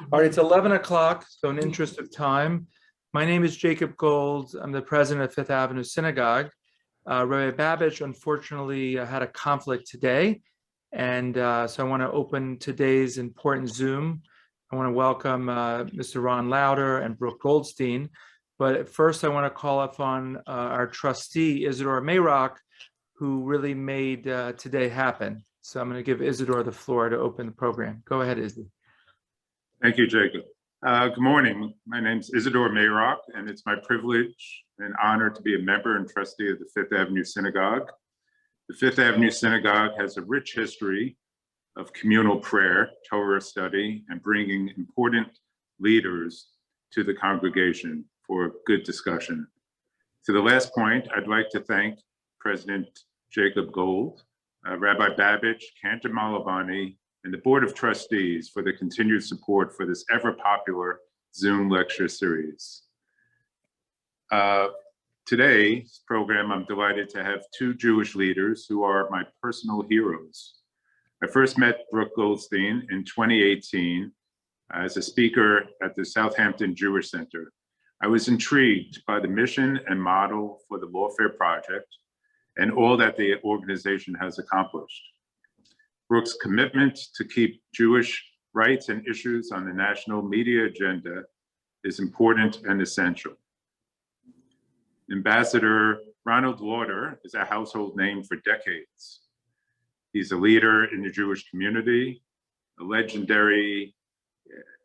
All right, it's 11 o'clock, so in interest of time, my name is Jacob Gold. I'm the president of Fifth Avenue Synagogue. Rabbi Babich, unfortunately, had a conflict today, and so I want to open today's important Zoom. I want to welcome Mr. Ron Lauder and Brooke Goldstein, but first I want to call upon our trustee, Isidore Mayrock, who really made today happen. So I'm going to give Isidore the floor to open the program. Go ahead, Izzy. Thank you, Jacob. Good morning. My name is Isidore Mayrock, and it's my privilege and honor to be a member and trustee of the Fifth Avenue Synagogue. The Fifth Avenue Synagogue has a rich history of communal prayer, Torah study, and bringing important leaders to the congregation for a good discussion. To the last point, I'd like to thank President Jacob Gold, Rabbi Babich, Cantor Malavani, and the Board of Trustees for the continued support for this ever-popular Zoom lecture series. Today's program, I'm delighted to have two Jewish leaders who are my personal heroes. I first met Brooke Goldstein in 2018 as a speaker at the Southampton Jewish Center. I was intrigued by the mission and model for the Lawfare Project and all that the organization has accomplished. Brooke's commitment to keep Jewish rights and issues on the national media agenda is important and essential. Ambassador Ronald Lauder is a household name for decades. He's a leader in the Jewish community, a legendary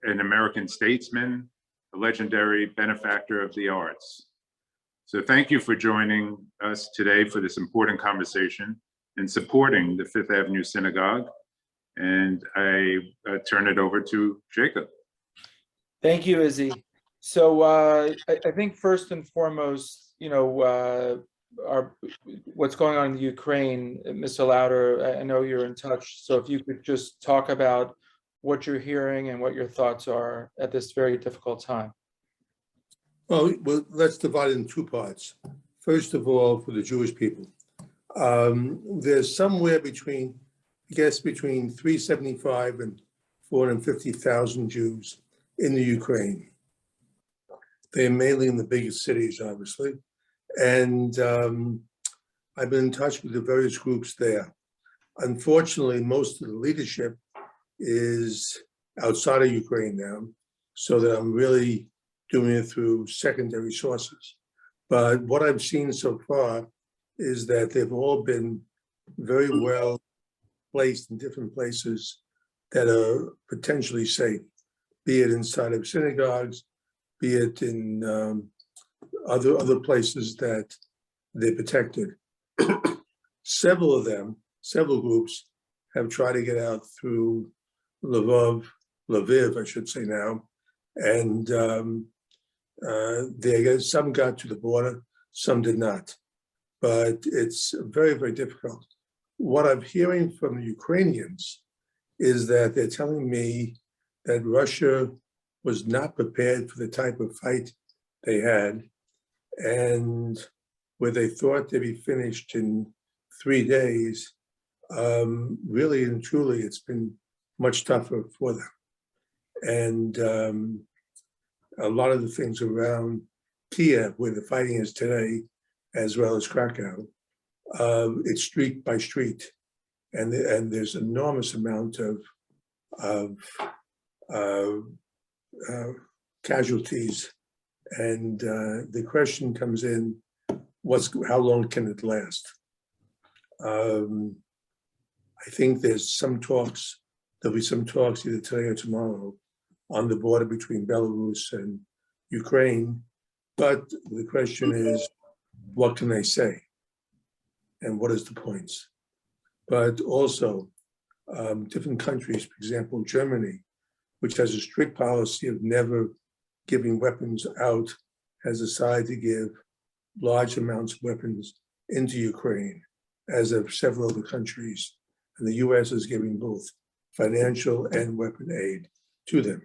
an American statesman, a legendary benefactor of the arts. So thank you for joining us today for this important conversation and supporting the Fifth Avenue Synagogue. And I turn it over to Jacob. Thank you, Izzy. So I think first and foremost, you know, what's going on in the Ukraine, Mr. Lauder, I know you're in touch. So if you could just talk about what you're hearing and what your thoughts are at this very difficult time. Well, let's divide it in two parts. First of all, for the Jewish people, there's somewhere between, I guess, between 375 and 450,000 Jews in the Ukraine. They're mainly in the biggest cities, obviously. And I've been in touch with the various groups there. Unfortunately, most of the leadership is outside of Ukraine now, so that I'm really doing it through secondary sources. But what I've seen so far is that they've all been very well placed in different places that are potentially safe, be it inside of synagogues, be it in other places that they're protected. Several groups have tried to get out through Lviv, I should say now, and some got to the border, some did not. But it's very, very difficult. What I'm hearing from the Ukrainians is that they're telling me that Russia was not prepared for the type of fight they had, and where they thought they'd be finished in 3 days, really and truly, it's been much tougher for them. And a lot of the things around Kiev, where the fighting is today, as well as Krakow, it's street by street, and there's enormous amount of casualties, and the question comes in: how long can it last? I think there's some talks. There'll be some talks either today or tomorrow on the border between Belarus and Ukraine, but the question is, what can they say? And what is the points? But also, different countries, for example, Germany, which has a strict policy of never giving weapons out, has decided to give large amounts of weapons into Ukraine, as have several other countries. And the US is giving both financial and weapon aid to them.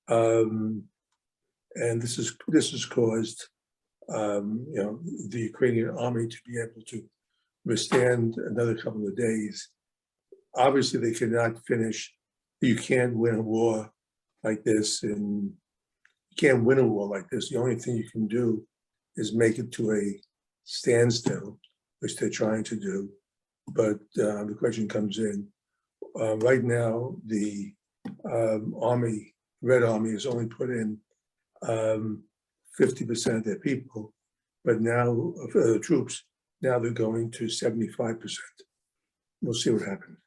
And this has caused the Ukrainian army to be able to withstand another couple of days. Obviously, they cannot finish. You can't win a war like this, and you can't win a war like this. The only thing you can do is make it to a standstill, which they're trying to do. But the question comes in, right now, the Army, Red Army has only put in 50% of their people, but now the troops, now they're going to 75%. We'll see what happens.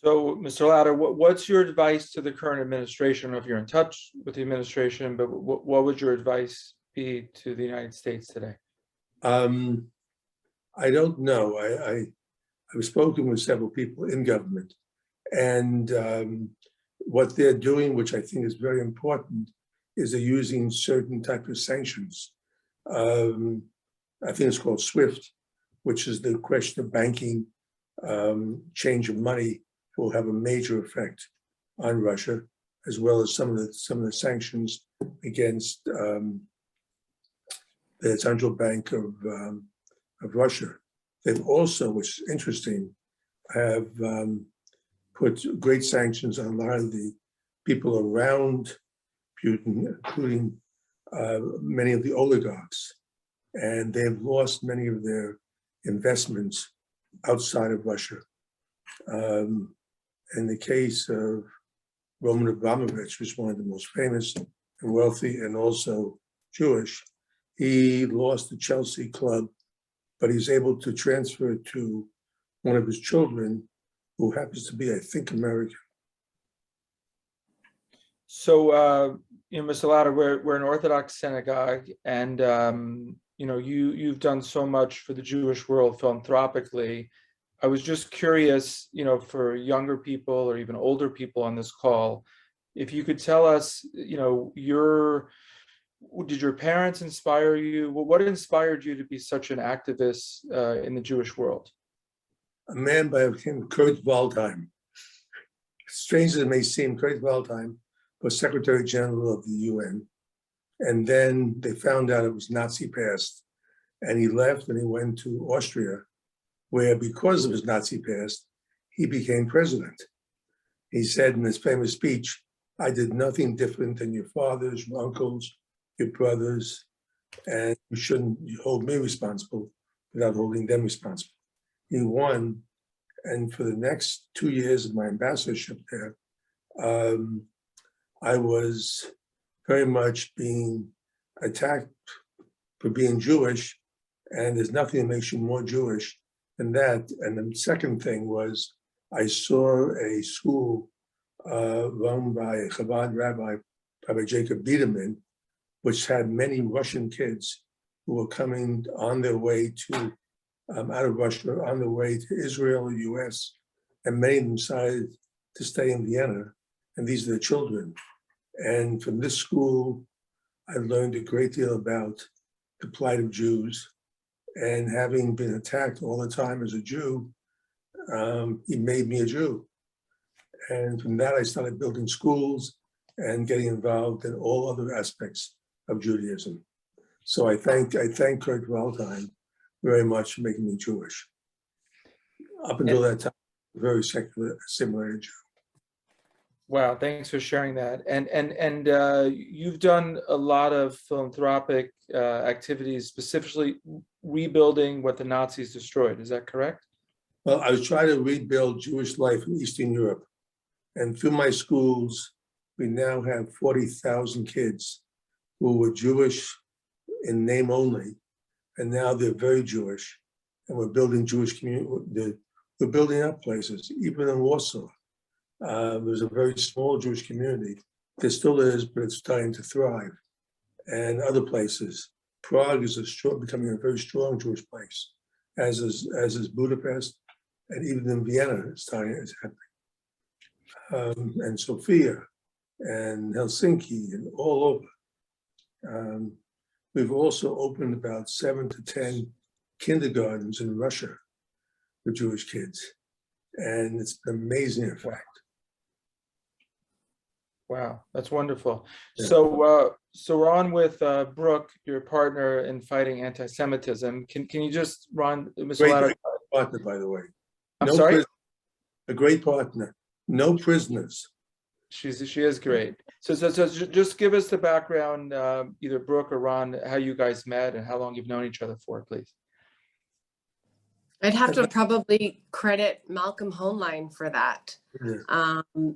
So, Mr. Lauder, what's your advice to the current administration? I don't know if you're in touch with the administration, but what would your advice be to the United States today? I don't know. I've spoken with several people in government, and what they're doing, which I think is very important, is they're using certain type of sanctions. I think it's called SWIFT, which is the question of banking, change of money will have a major effect on Russia, as well as some of the sanctions against the Central Bank of Russia. They've also, which is interesting, have put great sanctions on a lot of the people around Putin, including many of the oligarchs, and they've lost many of their investments outside of Russia. In the case of Roman Abramovich, who's one of the most famous and wealthy and also Jewish, he lost the Chelsea club, but he's able to transfer it to one of his children, who happens to be, I think, American. So, Mr. Lauder, we're an Orthodox synagogue, and you've done so much for the Jewish world philanthropically. I was just curious, for younger people or even older people on this call, if you could tell us, did your parents inspire you? What inspired you to be such an activist in the Jewish world? A man by the name of Kurt Waldheim. Strange as it may seem, Kurt Waldheim was Secretary General of the UN. And then they found out it was Nazi past. And he left and he went to Austria, where because of his Nazi past, he became president. He said in his famous speech, "I did nothing different than your fathers, your uncles, your brothers, and you shouldn't hold me responsible without holding them responsible." He won, and for the next 2 years of my ambassadorship there, I was very much being attacked for being Jewish, and there's nothing that makes you more Jewish than that. And the second thing was, I saw a school run by a Chabad rabbi, Rabbi Jacob Biederman, which had many Russian kids who were coming on their way to, out of Russia, on their way to Israel or US, and many of them decided to stay in Vienna, and these are the children. And from this school, I learned a great deal about the plight of Jews, and having been attacked all the time as a Jew, he made me a Jew. And from that, I started building schools and getting involved in all other aspects of Judaism. So I thank Kurt Waldheim very much for making me Jewish. Up until that time, very secular, assimilated Jew. Wow, thanks for sharing that. And you've done a lot of philanthropic activities, specifically rebuilding what the Nazis destroyed. Is that correct? Well, I was trying to rebuild Jewish life in Eastern Europe. And through my schools, we now have 40,000 kids who were Jewish in name only. And now they're very Jewish. And we're building Jewish community. We're building up places, even in Warsaw. There's a very small Jewish community. There still is, but it's starting to thrive. And other places. Prague is becoming a very strong Jewish place, as is Budapest, and even in Vienna, it's happening. And Sofia, and Helsinki, and all over. We've also opened about 7 to 10 kindergartens in Russia for Jewish kids, and it's an amazing effect. Wow, that's wonderful. Yeah. So we're on with Brooke, your partner in fighting anti-Semitism. Can you just run, Mr. Lauder? Great partner, by the way. I'm sorry? A great partner. No prisoners. She is great. So just give us the background, either Brooke or Ron, how you guys met and how long you've known each other for, please. I'd have to probably credit Malcolm Hoenlein for that.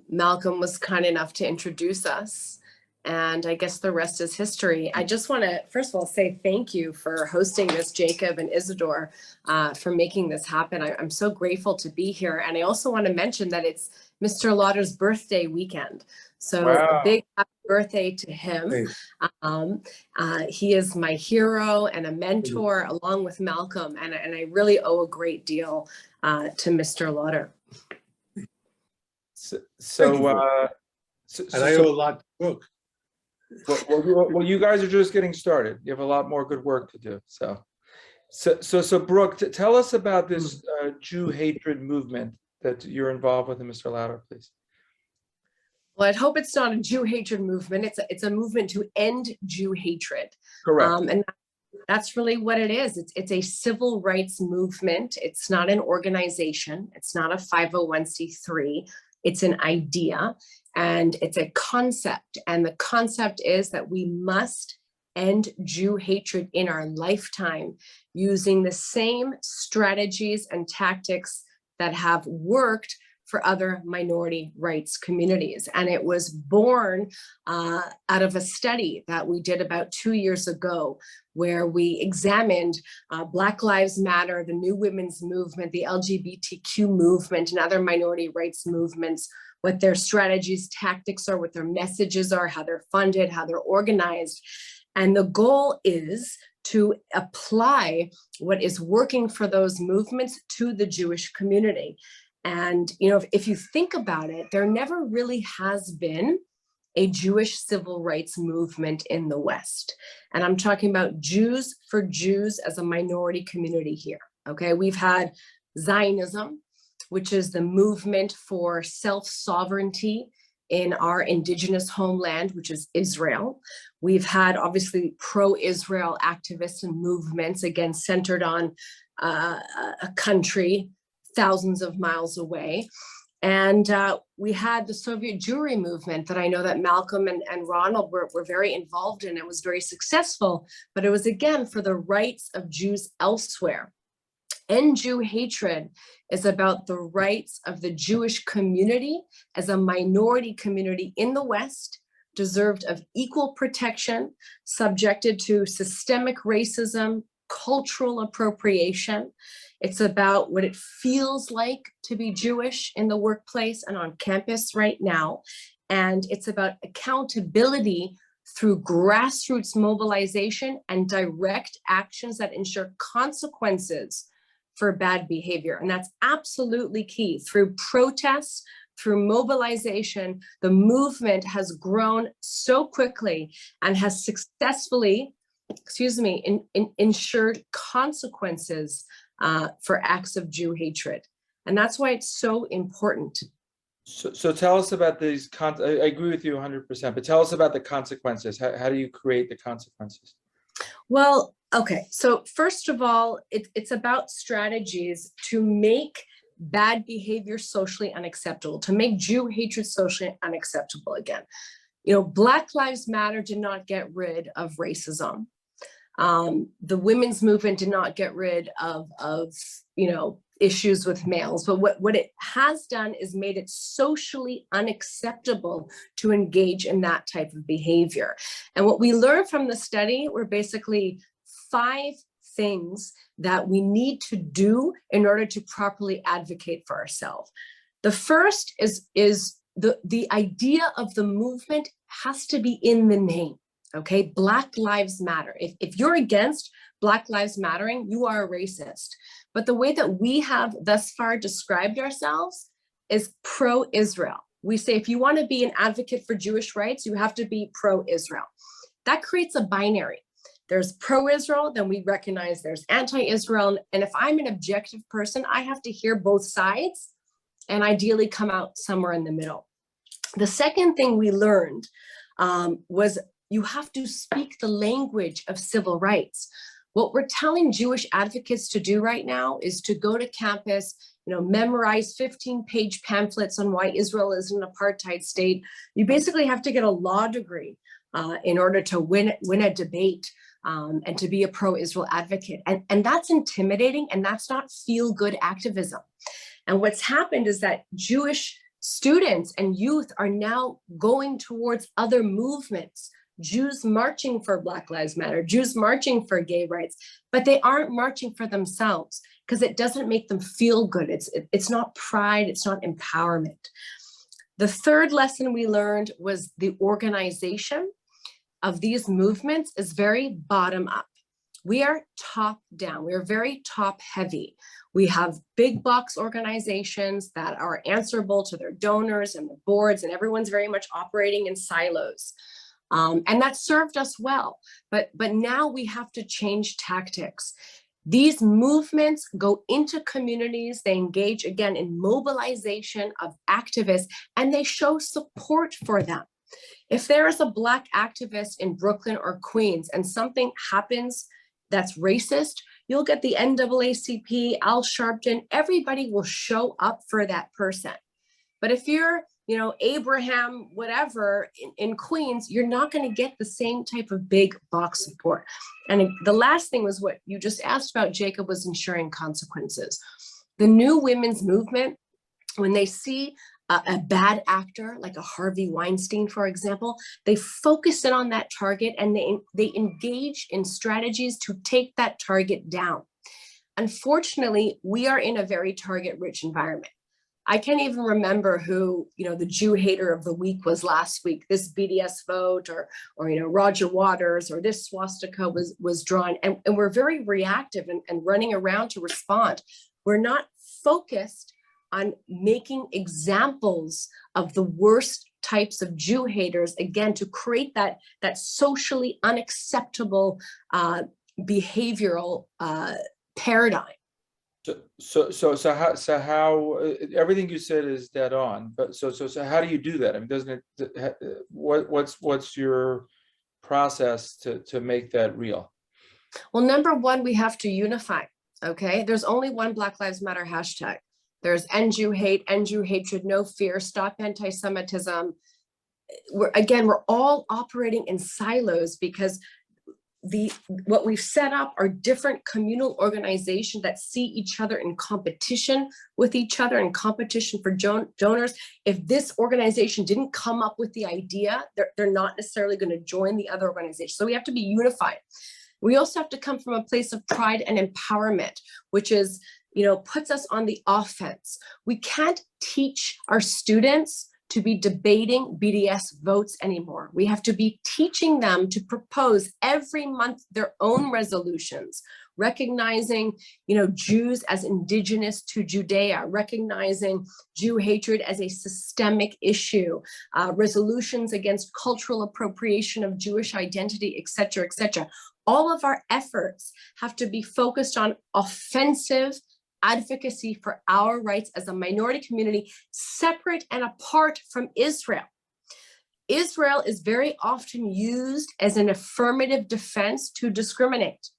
Malcolm was kind enough to introduce us, and I guess the rest is history. I just want to, first of all, say thank you for hosting this, Jacob and Isidore, for making this happen. I'm so grateful to be here. And I also want to mention that it's Mr. Lauder's birthday weekend. So Wow. a big happy birthday to him. He is my hero and a mentor along with Malcolm. And I really owe a great deal to Mr. Lauder. And I owe a lot to Brooke. Well, you guys are just getting started. You have a lot more good work to do. So Brooke, tell us about this Jew hatred movement that you're involved with, Mr. Lauder, please. Well, I'd hope it's not a Jew hatred movement. It's a movement to end Jew hatred. Correct. And that's really what it is. It's a civil rights movement. It's not an organization. It's not a 501c3. It's an idea and it's a concept. And the concept is that we must end Jew hatred in our lifetime using the same strategies and tactics that have worked for other minority rights communities. And it was born out of a study that we did about 2 years ago, where we examined Black Lives Matter, the New Women's Movement, the LGBTQ movement, and other minority rights movements, what their strategies, tactics are, what their messages are, how they're funded, how they're organized. And the goal is to apply what is working for those movements to the Jewish community. And, you know, if you think about it, there never really has been a Jewish civil rights movement in the West. And I'm talking about Jews for Jews as a minority community here. Okay, we've had Zionism, which is the movement for self-sovereignty in our indigenous homeland, which is Israel. We've had obviously pro-Israel activists and movements, again, centered on a country thousands of miles away. And we had the Soviet Jewry movement that I know that Malcolm and Ronald were very involved in. It was very successful, but it was again for the rights of Jews elsewhere. End Jew hatred is about the rights of the Jewish community as a minority community in the West, deserved of equal protection, subjected to systemic racism, cultural appropriation. It's about what it feels like to be Jewish in the workplace and on campus right now. And it's about accountability through grassroots mobilization and direct actions that ensure consequences for bad behavior. And that's absolutely key. Through protests, through mobilization, the movement has grown so quickly and has successfully, ensured consequences for acts of Jew hatred. And that's why it's so important. So tell us about these, I agree with you 100%, but tell us about the consequences. How do you create the consequences? Well, okay. So first of all, it's about strategies to make bad behavior socially unacceptable, to make Jew hatred socially unacceptable again. You know, Black Lives Matter did not get rid of racism. The women's movement did not get rid of issues with males, but what it has done is made it socially unacceptable to engage in that type of behavior. And what we learned from the study were basically 5 things that we need to do in order to properly advocate for ourselves. The first is the idea of the movement has to be in the name. Okay, Black Lives Matter. If you're against Black Lives Mattering, you are a racist. But the way that we have thus far described ourselves is pro-Israel. We say if you want to be an advocate for Jewish rights, you have to be pro-Israel. That creates a binary. There's pro-Israel, then we recognize there's anti-Israel. And if I'm an objective person, I have to hear both sides and ideally come out somewhere in the middle. The second thing we learned was you have to speak the language of civil rights. What we're telling Jewish advocates to do right now is to go to campus memorize 15-page pamphlets on why Israel is an apartheid state. You basically have to get a law degree in order to win a debate and to be a pro-Israel advocate. And that's intimidating, and that's not feel-good activism. And what's happened is that Jewish students and youth are now going towards other movements, Jews marching for Black Lives Matter, Jews marching for gay rights, but they aren't marching for themselves because it doesn't make them feel good. It's not pride, it's not empowerment. The third lesson we learned was the organization of these movements is very bottom up. We are top down, we are very top heavy. We have big box organizations that are answerable to their donors and the boards, and everyone's very much operating in silos. And that served us well, but now we have to change tactics. These movements go into communities, they engage again in mobilization of activists, and they show support for them. If there is a Black activist in Brooklyn or Queens and something happens that's racist, you'll get the NAACP, Al Sharpton, everybody will show up for that person. But if you're, Abraham, whatever, in Queens, you're not going to get the same type of big box support. And the last thing was what you just asked about, Jacob, was ensuring consequences. The new women's movement, when they see a bad actor, like a Harvey Weinstein, for example, they focus in on that target and they engage in strategies to take that target down. Unfortunately, we are in a very target-rich environment. I can't even remember who, the Jew hater of the week was last week, this BDS vote or Roger Waters, or this swastika was drawn. And we're very reactive and running around to respond. We're not focused on making examples of the worst types of Jew haters, again, to create that socially unacceptable behavioral paradigm. So how everything you said is dead on, but so how do you do that? I mean, doesn't it, what's your process to make that real? Well, number one, we have to unify, okay? There's only one Black Lives Matter hashtag. There's end Jew hate, end Jew hatred, no fear, stop anti-Semitism. We're all operating in silos because what we've set up are different communal organizations that see each other in competition with each other, in competition for donors. If this organization didn't come up with the idea, they're not necessarily going to join the other organization. So we have to be unified. We also have to come from a place of pride and empowerment, which is, puts us on the offense. We can't teach our students to be debating BDS votes anymore. We have to be teaching them to propose every month their own resolutions, recognizing, Jews as indigenous to Judea, recognizing Jew hatred as a systemic issue, resolutions against cultural appropriation of Jewish identity, et cetera, et cetera. All of our efforts have to be focused on offensive advocacy for our rights as a minority community, separate and apart from Israel. Israel is very often used as an affirmative defense to discriminate.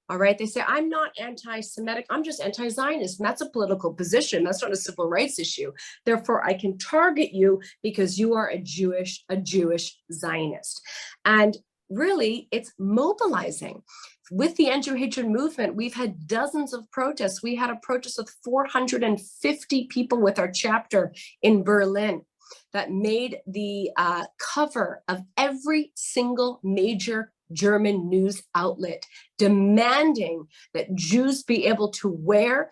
All right, they say, I'm not anti-Semitic, I'm just anti-Zionist. And that's a political position, that's not a civil rights issue. Therefore, I can target you because you are a Jewish Zionist. And really, it's mobilizing. With the End Jew Hatred movement, we've had dozens of protests. We had a protest with 450 people with our chapter in Berlin that made the cover of every single major German news outlet, demanding that Jews be able to wear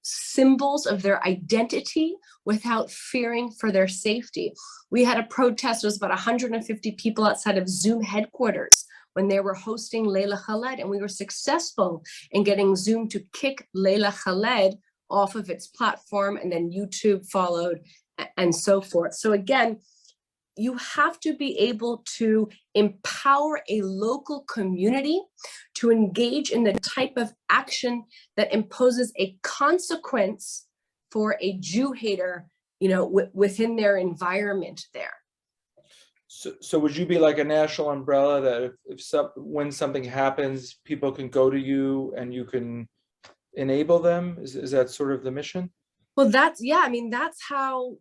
symbols of their identity without fearing for their safety. We had a protest, it was about 150 people outside of Zoom headquarters when they were hosting Leila Khaled, and we were successful in getting Zoom to kick Leila Khaled off of its platform, and then YouTube followed, and so forth. So again, you have to be able to empower a local community to engage in the type of action that imposes a consequence for a Jew hater, within their environment there. So would you be like a national umbrella that when something happens, people can go to you and you can enable them? Is that sort of the mission? Well, I mean, that's how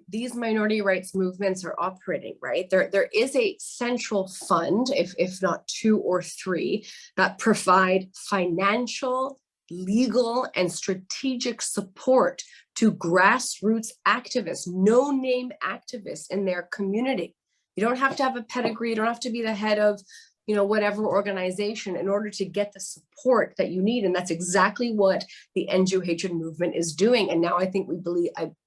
these minority rights movements are operating, right? There is a central fund, if not two or three, that provide financial, legal, and strategic support to grassroots activists, no-name activists in their community. You don't have to have a pedigree, you don't have to be the head of, whatever organization in order to get the support that you need. And that's exactly what the End Jew Hatred movement is doing. And now I think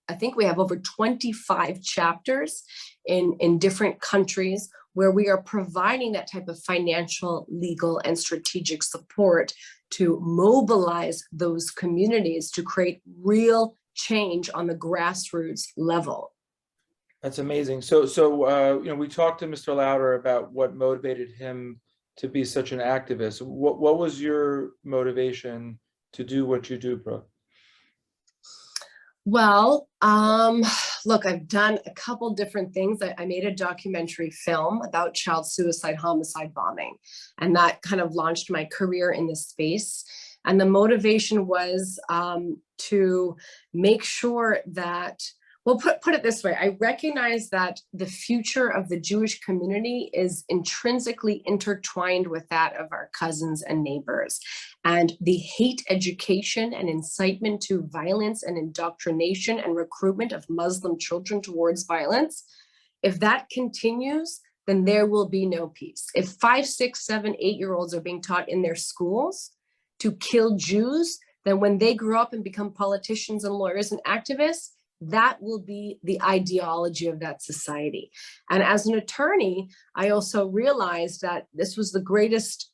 I think we have over 25 chapters in different countries where we are providing that type of financial, legal, and strategic support to mobilize those communities to create real change on the grassroots level. That's amazing. So we talked to Mr. Lauder about what motivated him to be such an activist. What was your motivation to do what you do, Brooke? Well, look, I've done a couple different things. I made a documentary film about child suicide, homicide bombing, and that kind of launched my career in this space. And the motivation was to make sure that, well, put it this way, I recognize that the future of the Jewish community is intrinsically intertwined with that of our cousins and neighbors. And the hate education and incitement to violence and indoctrination and recruitment of Muslim children towards violence, if that continues, then there will be no peace. If 5, 6, 7, 8-year-olds are being taught in their schools to kill Jews, then when they grow up and become politicians and lawyers and activists, that will be the ideology of that society. And as an attorney, I also realized that this was the greatest,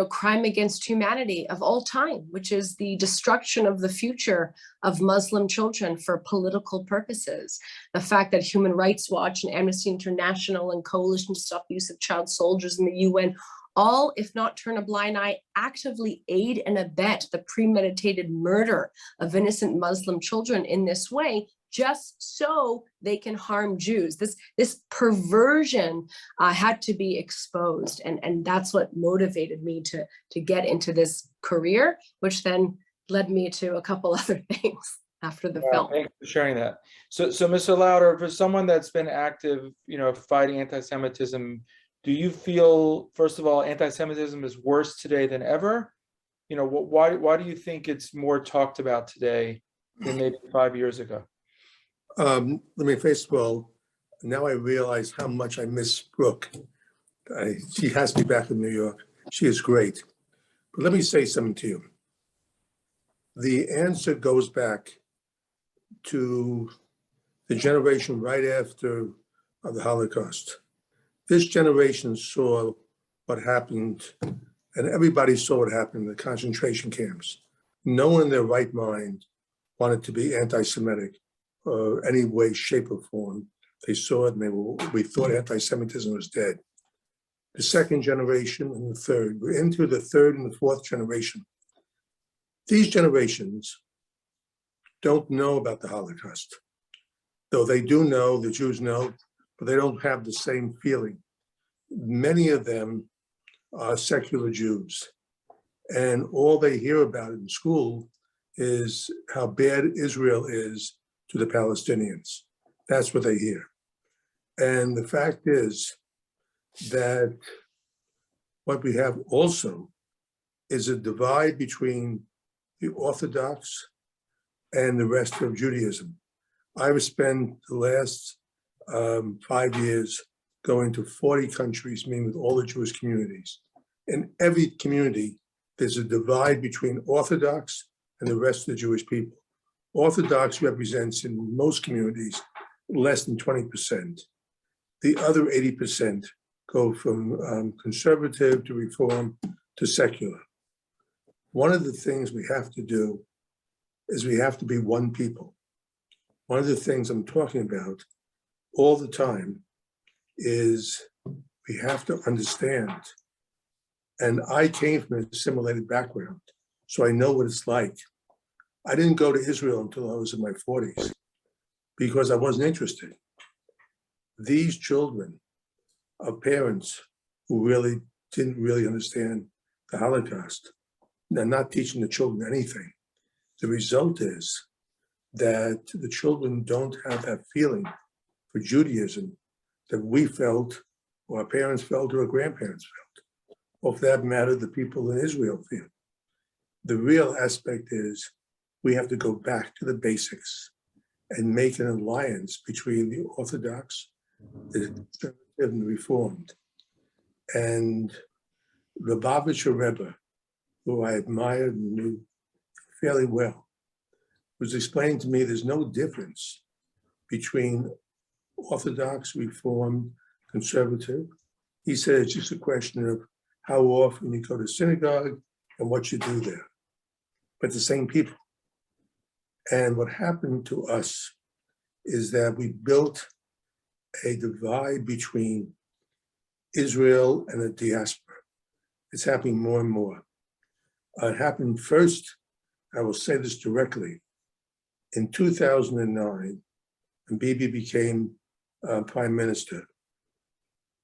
crime against humanity of all time, which is the destruction of the future of Muslim children for political purposes. The fact that Human Rights Watch and Amnesty International and Coalition to Stop the Use of Child Soldiers in the UN all, if not turn a blind eye, actively aid and abet the premeditated murder of innocent Muslim children in this way, just so they can harm Jews. This perversion had to be exposed, and that's what motivated me to get into this career, which then led me to a couple other things after the film. Thanks for sharing that. So Mr. Lauder, for someone that's been active, fighting anti-Semitism, do you feel, first of all, anti-Semitism is worse today than ever? Why do you think it's more talked about today than maybe 5 years ago? Let me first of all, now I realize how much I miss Brooke. She has me back in New York. She is great. But let me say something to you. The answer goes back to the generation right after the Holocaust. This generation saw what happened, and everybody saw what happened in the concentration camps. No one in their right mind wanted to be anti-Semitic or any way, shape, or form. They saw it and we thought anti-Semitism was dead. The second generation and the third, we're into the third and the fourth generation. These generations don't know about the Holocaust, though they do know, the Jews know, but they don't have the same feeling. Many of them are secular Jews, and all they hear about in school is how bad Israel is to the Palestinians. That's what they hear. And the fact is that what we have also is a divide between the Orthodox and the rest of Judaism. I've spent the last 5 years going to 40 countries, meeting with all the Jewish communities. In every community, there's a divide between Orthodox and the rest of the Jewish people. Orthodox represents in most communities less than 20%. The other 80% go from conservative to reform to secular. One of the things we have to do is we have to be one people. One of the things I'm talking about all the time is we have to understand, and I came from an assimilated background, so I know what it's like. I didn't go to Israel until I was in my 40s because I wasn't interested. These children of parents who really didn't understand the Holocaust, they're not teaching the children anything. The result is that the children don't have that feeling for Judaism that we felt, or our parents felt, or our grandparents felt, or for that matter, the people in Israel feel. The real aspect is we have to go back to the basics and make an alliance between the Orthodox, the Conservative, and the Reformed. And the Lubavitcher Rebbe, who I admired and knew fairly well, was explaining to me there's no difference between Orthodox, Reformed, Conservative. He said it's just a question of how often you go to synagogue and what you do there. But the same people. And what happened to us is that we built a divide between Israel and the diaspora. It's happening more and more. It happened first, I will say this directly, in 2009, when Bibi became prime minister.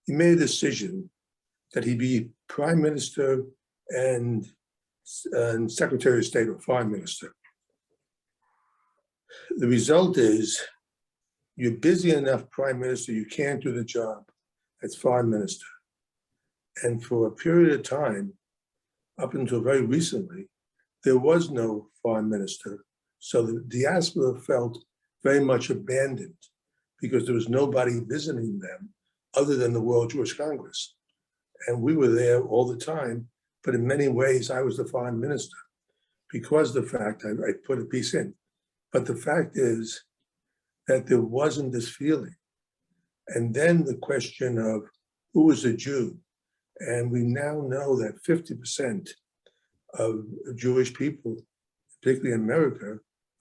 He made a decision that he'd be prime minister and secretary of state or foreign minister. The result is you're busy enough prime minister, you can't do the job as foreign minister. And for a period of time, up until very recently, there was no foreign minister. So the diaspora felt very much abandoned because there was nobody visiting them other than the World Jewish Congress. And we were there all the time, but in many ways, I was the foreign minister because the fact, I put a piece in, but the fact is that there wasn't this feeling. And then the question of who is a Jew? And we now know that 50% of Jewish people, particularly in America,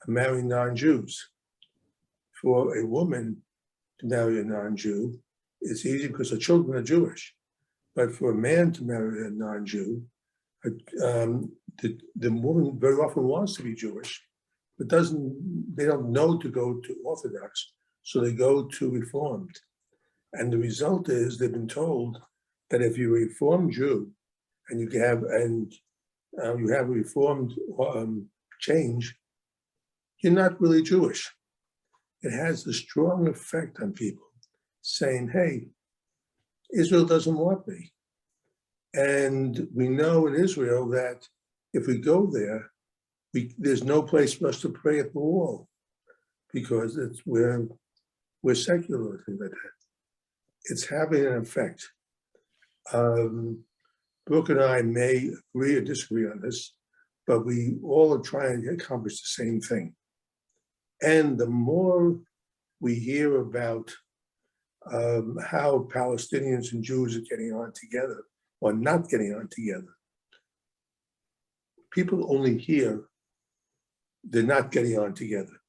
are marrying non-Jews. For a woman to marry a non-Jew, it's easy because her children are Jewish. But for a man to marry a non-Jew, the woman very often wants to be Jewish, but they don't know to go to Orthodox, so they go to Reformed. And the result is they've been told that if you're a Reformed Jew and you have a Reformed change, you're not really Jewish. It has a strong effect on people saying, hey, Israel doesn't want me. And we know in Israel that if we go there, there's no place for us to pray at the wall because we're secular, things like that. It's having an effect. Brooke and I may agree or disagree on this, but we all are trying to accomplish the same thing. And the more we hear about how Palestinians and Jews are getting on together or not getting on together, people only hear they're not getting on together.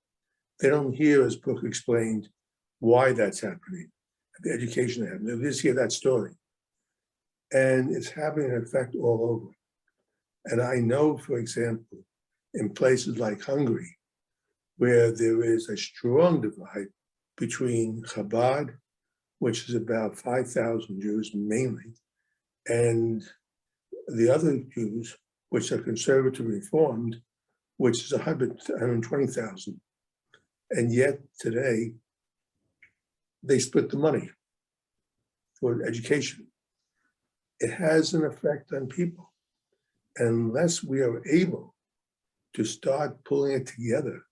They don't hear, as Brooke explained, why that's happening, the education happening. They just hear that story. And it's having an effect all over. And I know, for example, in places like Hungary, where there is a strong divide between Chabad, which is about 5,000 Jews mainly, and the other Jews, which are conservative Reformed, which is 120,000. And yet today, they split the money for education. It has an effect on people. Unless we are able to start pulling it together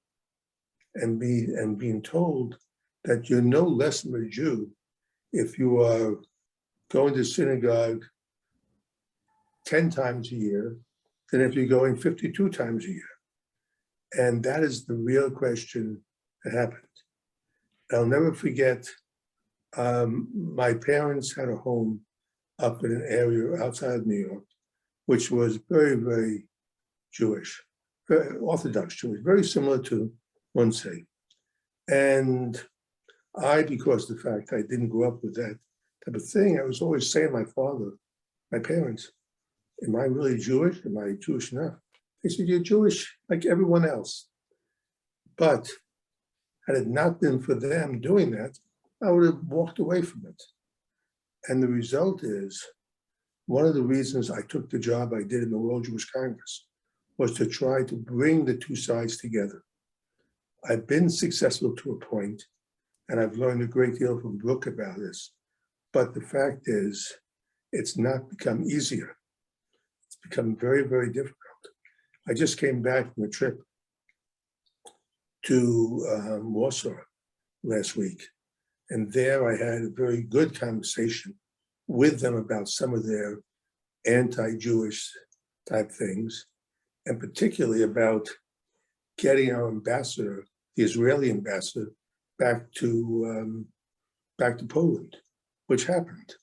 and being told that you're no less of a Jew if you are going to synagogue 10 times a year than if you're going 52 times a year. And that is the real question that happened. I'll never forget, my parents had a home up in an area outside of New York, which was very, very Jewish, very Orthodox Jewish, very similar to Monsey. And I, because of the fact I didn't grow up with that type of thing, I was always saying to my father, my parents, am I really Jewish? Am I Jewish enough? They said, you're Jewish like everyone else. But had it not been for them doing that, I would have walked away from it. And the result is, one of the reasons I took the job I did in the World Jewish Congress was to try to bring the two sides together. I've been successful to a point, and I've learned a great deal from Brooke about this. But the fact is, it's not become easier. It's become very, very difficult. I just came back from a trip to Warsaw last week. And there I had a very good conversation with them about some of their anti-Jewish type things, and particularly about getting our ambassador, the Israeli ambassador, back to Poland, which happened.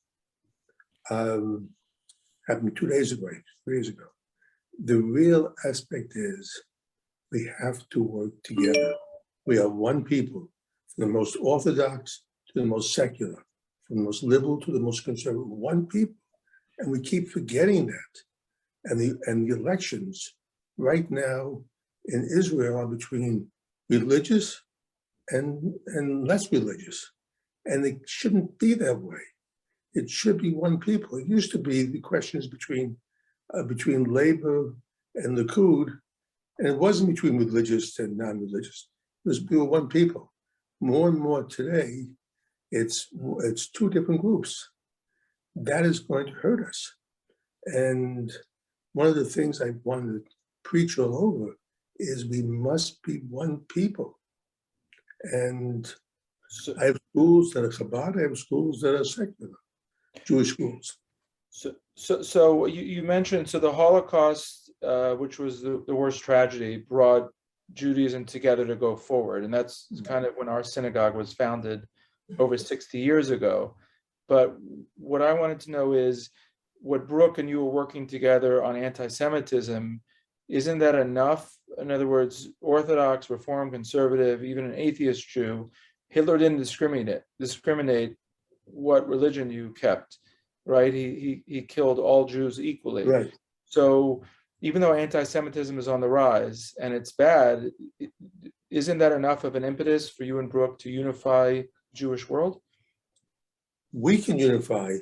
Happened 2 days ago, 3 days ago. The real aspect is we have to work together. We are one people, from the most orthodox to the most secular, from the most liberal to the most conservative, one people. And we keep forgetting that. And the elections right now in Israel are between religious and less religious. And it shouldn't be that way. It should be one people. It used to be the questions between Labor and Likud, and it wasn't between religious and non-religious. We were one people. More and more today, it's two different groups. That is going to hurt us. And one of the things I wanted to preach all over is we must be one people. And So, I have schools that are Chabad, I have schools that are secular, Jewish schools. so you mentioned, so the Holocaust, which was the worst tragedy, brought Judaism together to go forward. And that's kind of when our synagogue was founded over 60 years ago. But what I wanted to know is, what Brooke and you were working together on anti-Semitism, isn't that enough? In other words, Orthodox, Reform, Conservative, even an atheist Jew, Hitler didn't discriminate what religion you kept, right? He killed all Jews equally. Right. So even though anti-Semitism is on the rise and it's bad, isn't that enough of an impetus for you and Brooke to unify Jewish world? We can unify.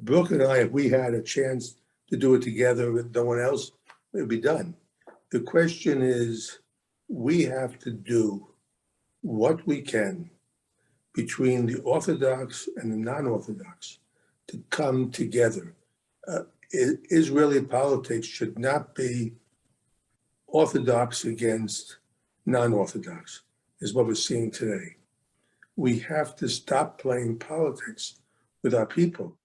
Brooke and I, if we had a chance to do it together with no one else, it would be done. The question is, we have to do what we can between the Orthodox and the non-Orthodox to come together. Israeli politics should not be Orthodox against non-Orthodox, is what we're seeing today. We have to stop playing politics with our people.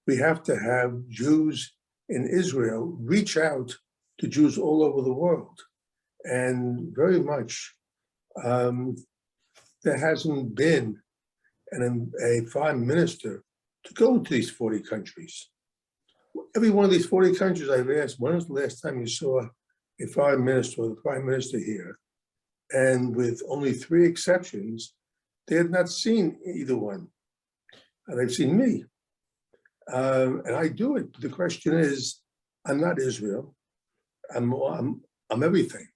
We have to have Jews in Israel reach out to Jews all over the world. And very much, there hasn't been a foreign minister to go to these 40 countries. Every one of these 40 countries I've asked, when was the last time you saw a foreign minister or the prime minister here? And with only 3 exceptions, they had not seen either one. They've seen me. And I do it. The question is, I'm not Israel. I'm everything.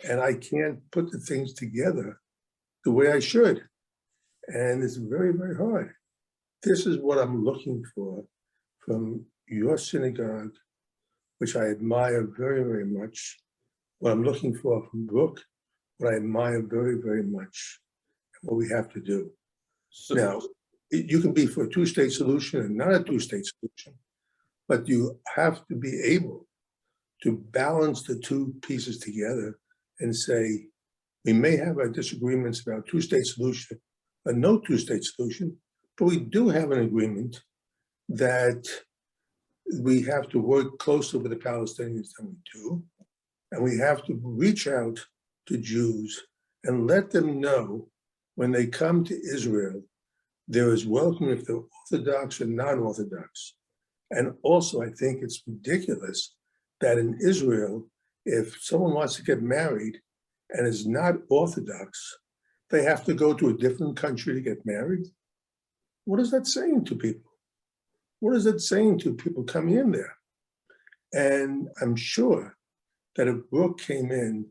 And I can't put the things together the way I should. And it's very, very hard. This is what I'm looking for from your synagogue, which I admire very, very much. What I'm looking for from Brooke, what I admire very, very much, and what we have to do. Now, you can be for a 2-state solution and not a 2-state solution, but you have to be able to balance the 2 pieces together and say, we may have our disagreements about 2-state solution, but no 2-state solution, but we do have an agreement that we have to work closer with the Palestinians than we do, and we have to reach out to Jews and let them know when they come to Israel, they're as welcome if they're Orthodox and non-Orthodox. And also, I think it's ridiculous that in Israel, if someone wants to get married and is not Orthodox, they have to go to a different country to get married. What is that saying to people? What is that saying to people coming in there? And I'm sure that if Brooke came in,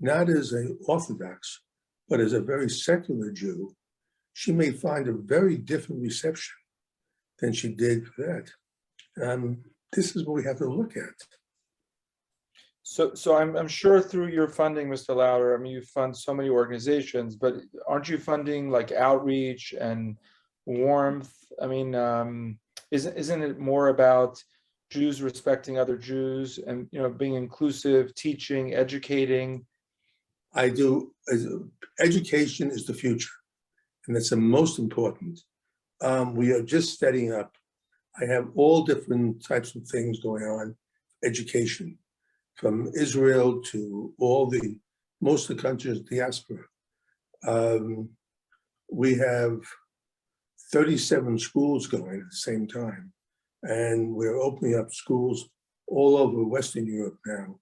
not as an Orthodox, but as a very secular Jew, she may find a very different reception than she did for that. This is what we have to look at. So I'm sure through your funding, Mr. Lauder, I mean, you fund so many organizations, but aren't you funding like outreach and warmth? I mean, isn't it more about Jews respecting other Jews and, being inclusive, teaching, educating? I do, education is the future, and that's the most important. We are just setting up. I have all different types of things going on, education, from Israel to most of the countries, diaspora. We have 37 schools going at the same time, and we're opening up schools all over Western Europe now.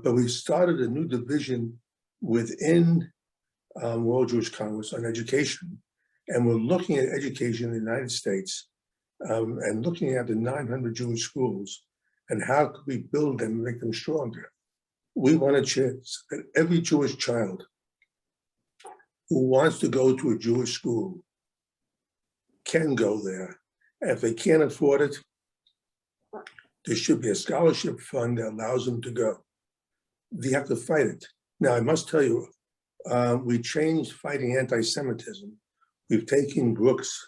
But we started a new division within World Jewish Congress on education, and we're looking at education in the United States and looking at the 900 Jewish schools and how could we build them and make them stronger. We want a chance that every Jewish child who wants to go to a Jewish school can go there. And if they can't afford it, there should be a scholarship fund that allows them to go. They have to fight it. Now, I must tell you, we changed fighting anti-Semitism. We've taken Brooke's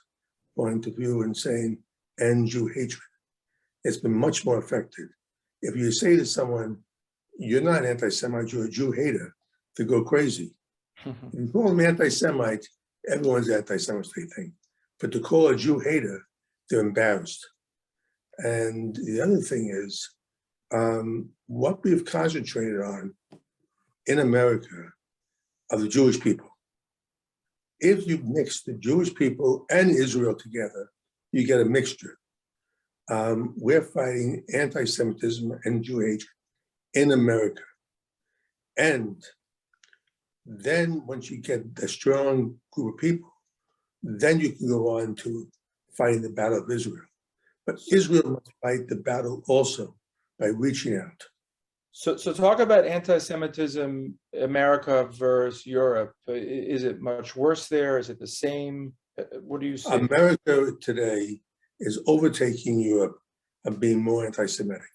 point of view and saying, end Jew hatred. It's been much more effective. If you say to someone, you're not an anti-Semite, you're a Jew hater, they go crazy. If you call them anti-Semite, everyone's anti-Semite, they think. But to call a Jew hater, they're embarrassed. And the other thing is, what we've concentrated on in America are the Jewish people. If you mix the Jewish people and Israel together, you get a mixture. We're fighting anti-Semitism and Jew hatred in America. And then once you get a strong group of people, then you can go on to fighting the battle of Israel. But Israel must fight the battle also by reaching out. So talk about anti-Semitism, America versus Europe. Is it much worse there? Is it the same? What do you see? America today is overtaking Europe and being more anti-Semitic.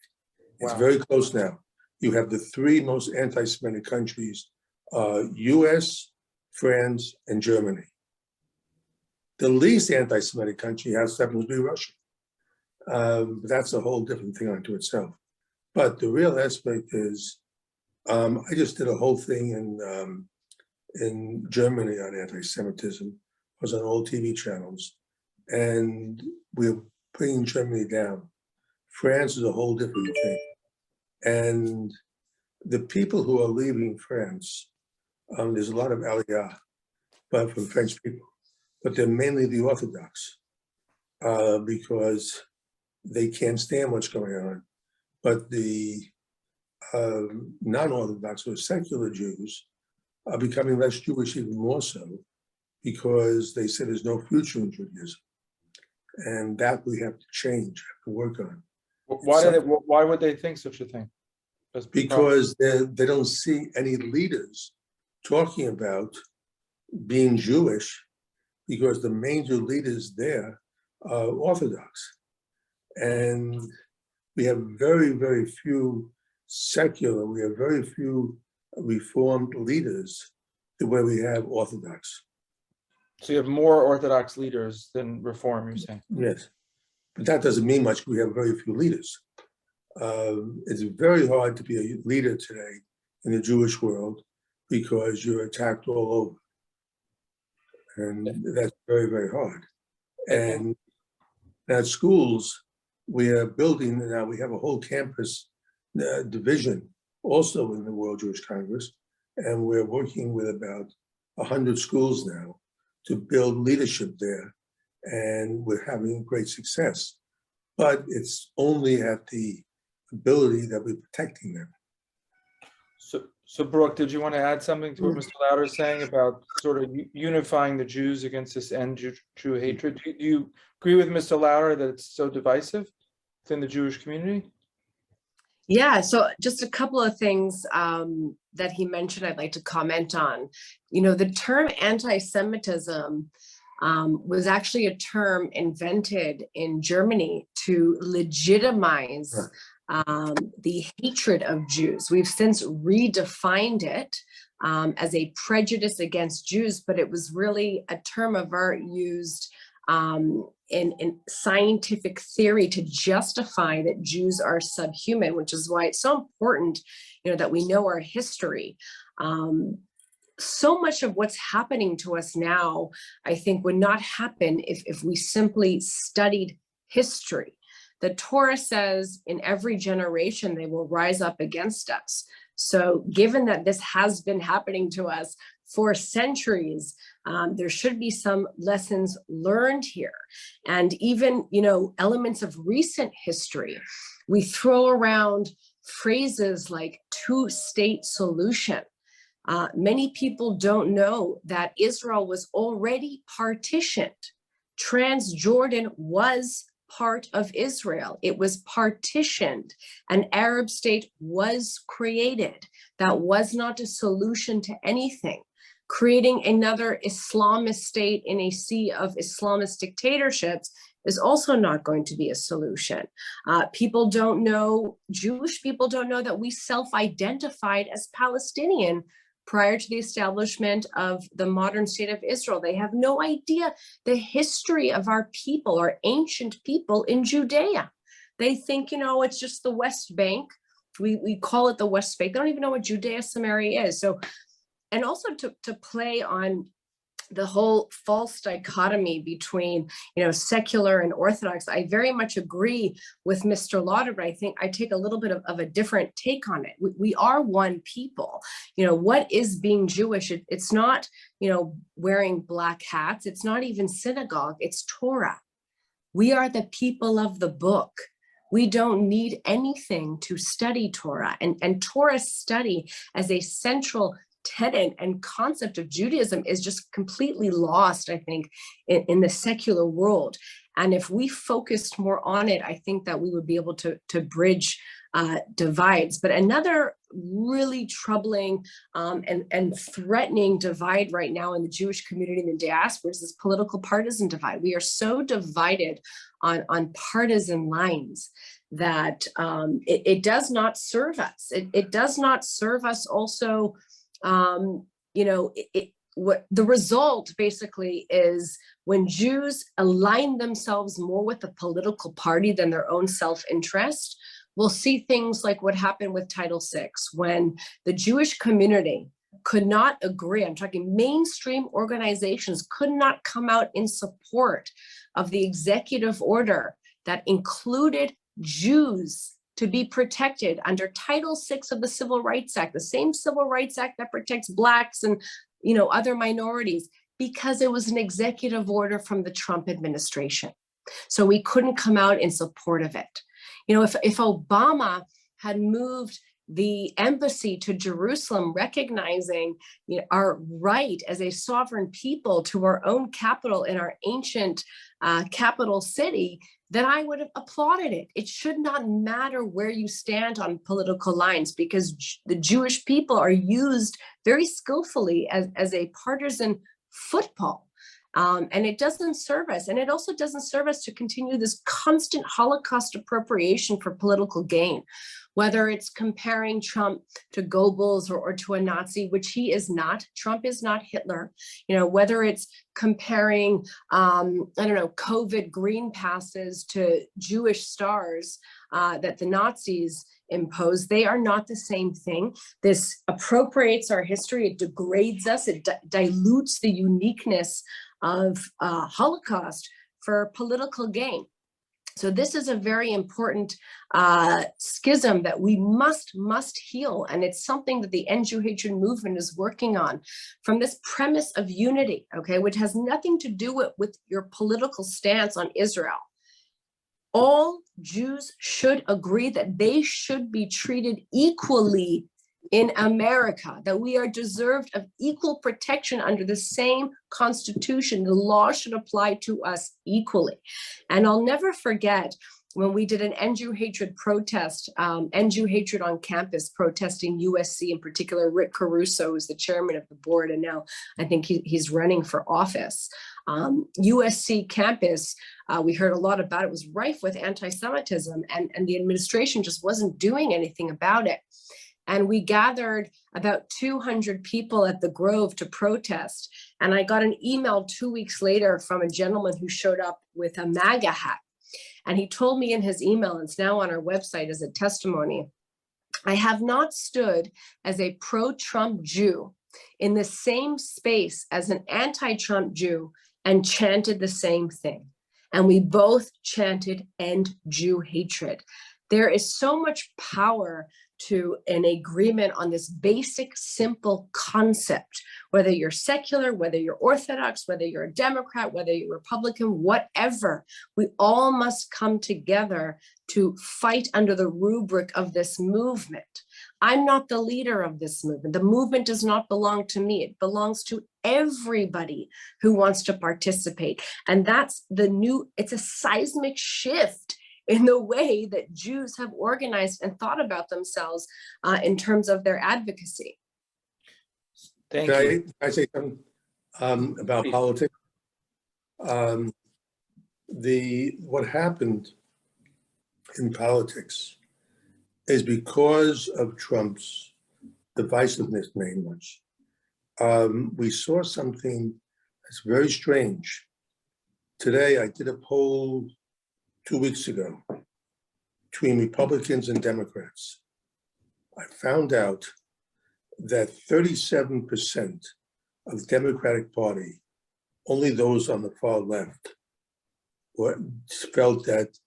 It's very close now. You have the three most anti-Semitic countries, US, France, and Germany. The least anti-Semitic country happens to be Russia. That's a whole different thing unto itself. But the real aspect is, I just did a whole thing in Germany on anti-Semitism. I was on all TV channels, and we're bringing Germany down. France is a whole different thing. And the people who are leaving France, there's a lot of aliyah, but from French people, but they're mainly the Orthodox because they can't stand what's going on. But the non-Orthodox or secular Jews are becoming less Jewish, even more so, because they say there's no future in Judaism. And that we have to change, have to work on. Why would they think such a thing? Because they don't see any leaders talking about being Jewish, because the major leaders there are Orthodox. And we have very, very few secular, we have very few Reformed leaders the way we have Orthodox. So you have more Orthodox leaders than Reform, you're saying? Yes, but that doesn't mean much. We have very few leaders. It's very hard to be a leader today in the Jewish world because you're attacked all over. And that's very, very hard. And at schools, we are building now, we have a whole campus division also in the World Jewish Congress. And we're working with about 100 schools now to build leadership there. And we're having great success. But it's only at the ability that we're protecting them. So Brooke, did you want to add something to what Mr. Lauder is saying about sort of unifying the Jews against this end Jew hatred? Do you agree with Mr. Lauder that it's so divisive within the Jewish community? Yeah, so just a couple of things that he mentioned I'd like to comment on. The term anti-Semitism was actually a term invented in Germany to legitimize the hatred of Jews. We've since redefined it as a prejudice against Jews, but it was really a term of art used in scientific theory to justify that Jews are subhuman, which is why it's so important, that we know our history. So much of what's happening to us now, I think, would not happen if we simply studied history. The Torah says in every generation they will rise up against us. So given that this has been happening to us for centuries, there should be some lessons learned here. And even, elements of recent history, we throw around phrases like two-state solution. Many people don't know that Israel was already partitioned. Transjordan was part of Israel. It was partitioned. An Arab state was created. That was not a solution to anything. Creating another Islamist state in a sea of Islamist dictatorships is also not going to be a solution. People don't know, Jewish people don't know that we self-identified as Palestinian prior to the establishment of the modern state of Israel. They have no idea the history of our people, our ancient people in Judea. They think, it's just the West Bank. We call it the West Bank. They don't even know what Judea Samaria is. So, and also to play on the whole false dichotomy between, secular and Orthodox, I very much agree with Mr. Lauder, but I think I take a little bit of a different take on it. We are one people. What is being Jewish? It's not, wearing black hats. It's not even synagogue. It's Torah. We are the people of the book. We don't need anything to study Torah, and Torah study as a central tenet and concept of Judaism is just completely lost, I think, in the secular world. And if we focused more on it, I think that we would be able to bridge divides. But another really troubling and threatening divide right now in the Jewish community and the diaspora is this political partisan divide. We are so divided on partisan lines that it does not serve us. It does not serve us also. What the result basically is when Jews align themselves more with the political party than their own self-interest, we'll see things like what happened with Title VI, when the Jewish community could not agree. I'm talking mainstream organizations could not come out in support of the executive order that included Jews to be protected under Title VI of the Civil Rights Act, the same Civil Rights Act that protects Blacks and other minorities, because it was an executive order from the Trump administration. So we couldn't come out in support of it. If Obama had moved the embassy to Jerusalem, recognizing our right as a sovereign people to our own capital in our ancient capital city, then I would have applauded it. It should not matter where you stand on political lines, because the Jewish people are used very skillfully as a partisan football. And it doesn't serve us. And it also doesn't serve us to continue this constant Holocaust appropriation for political gain, whether it's comparing Trump to Goebbels or to a Nazi, which he is not. Trump is not Hitler. Whether it's comparing, COVID green passes to Jewish stars that the Nazis imposed, they are not the same thing. This appropriates our history. It degrades us. It dilutes the uniqueness of Holocaust for political gain. So this is a very important schism that we must heal. And it's something that the End Jew Hatred movement is working on, from this premise of unity, okay, which has nothing to do with your political stance on Israel. All Jews should agree that they should be treated equally in America, that we are deserved of equal protection under the same constitution. The law should apply to us equally. And I'll never forget when we did an End Jew Hatred protest, End Jew Hatred on campus, protesting USC, in particular, Rick Caruso is the chairman of the board, and now I think he's running for office. USC campus, we heard a lot about it, was rife with anti-Semitism, and the administration just wasn't doing anything about it. And we gathered about 200 people at the Grove to protest. And I got an email 2 weeks later from a gentleman who showed up with a MAGA hat. And he told me in his email, and it's now on our website as a testimony, I have not stood as a pro-Trump Jew in the same space as an anti-Trump Jew and chanted the same thing. And we both chanted "End Jew hatred." There is so much power to an agreement on this basic, simple concept, whether you're secular, whether you're Orthodox, whether you're a Democrat, whether you're Republican, whatever, we all must come together to fight under the rubric of this movement. I'm not the leader of this movement. The movement does not belong to me. It belongs to everybody who wants to participate. And that's it's a seismic shift in the way that Jews have organized and thought about themselves in terms of their advocacy. Thank you. Can I say something about politics? What happened in politics is because of Trump's divisiveness, mainly. We saw something that's very strange. Today, I did a poll 2 weeks ago between Republicans and Democrats. I found out that 37% of the Democratic Party, only those on the far left, felt that